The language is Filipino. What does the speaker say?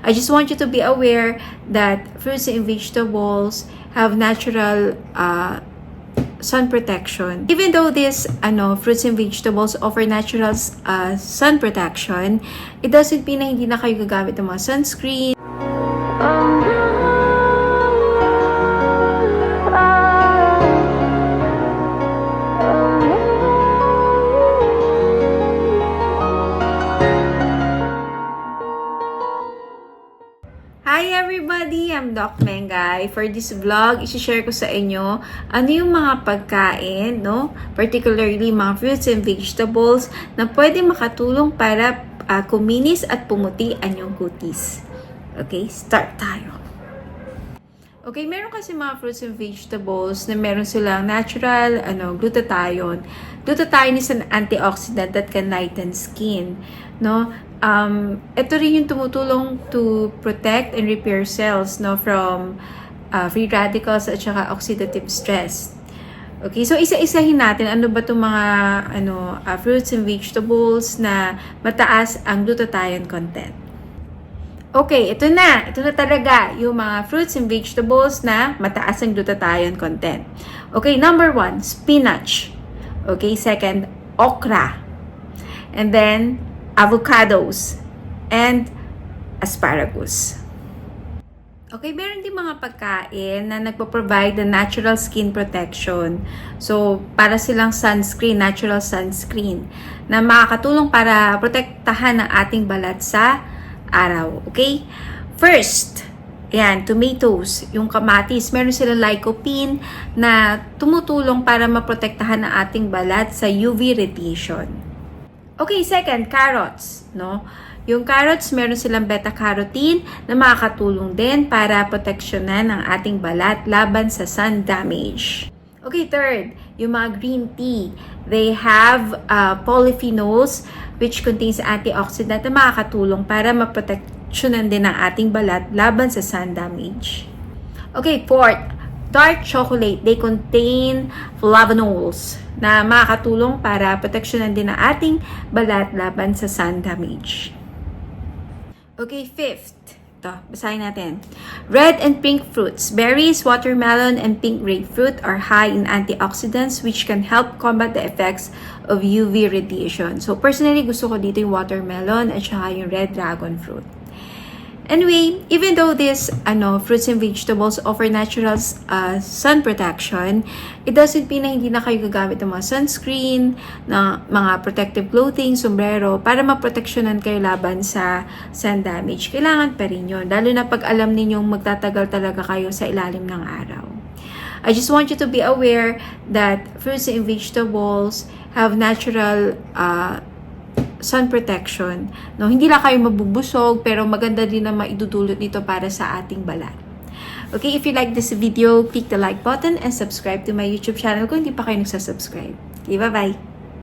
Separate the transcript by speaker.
Speaker 1: I just want you to be aware that fruits and vegetables have natural sun protection. Even though these fruits and vegetables offer natural sun protection, it doesn't mean na hindi na kayo gagamit ng mga sunscreen. Hi everybody! I'm Doc Mengay. For this vlog, isi-share ko sa inyo ano yung mga pagkain, no? Particularly mga fruits and vegetables na pwede makatulong para kuminis at pumuti ang iyong kutis. Okay, start tayo. Okay, meron kasi mga fruits and vegetables na meron silang natural glutathione. Glutathione is an antioxidant that can lighten skin, no? Ito rin yung tumutulong to protect and repair cells, no, from free radicals at saka oxidative stress. Okay, so isa-isahin natin ano ba itong mga fruits and vegetables na mataas ang glutathione content. Okay, ito na talaga yung mga fruits and vegetables na mataas ang glutathione content. Okay, number 1, spinach. Okay, second, okra. And then avocados, and asparagus. Okay, meron din mga pagkain na nagpo-provide ng natural skin protection. So, para silang sunscreen, natural sunscreen, na makakatulong para protektahan ang ating balat sa araw. Okay? First, yan, tomatoes, yung kamatis, meron silang lycopene na tumutulong para maprotektahan ang ating balat sa UV radiation. Okay, second, carrots, no? Yung carrots, meron silang beta-carotene na makakatulong din para proteksyonan ang ating balat laban sa sun damage. Okay, third, yung mga green tea. They have polyphenols which contains antioxidant na makakatulong para maproteksyonan din ang ating balat laban sa sun damage. Okay, fourth, dark chocolate. They contain flavonols na makakatulong para proteksyonan din ang ating balat laban sa sun damage. Okay, fifth. Ito, basahin natin. Red and pink fruits. Berries, watermelon, and pink grapefruit are high in antioxidants which can help combat the effects of UV radiation. So, personally, gusto ko dito yung watermelon at saka yung red dragon fruit. Anyway, even though these fruits and vegetables offer natural sun protection, it doesn't mean na hindi na kayo gagamit ng mga sunscreen, na mga protective clothing, sombrero, para maproteksyonan kayo laban sa sun damage. Kailangan pa rin yun, lalo na pag alam ninyong magtatagal talaga kayo sa ilalim ng araw. I just want you to be aware that fruits and vegetables have natural sun protection. No, hindi lang kayo mabubusog, pero maganda din na maidudulot nito para sa ating balat. Okay, if you like this video, click the like button and subscribe to my YouTube channel kung hindi pa kayo nagsasubscribe. Okay, bye-bye!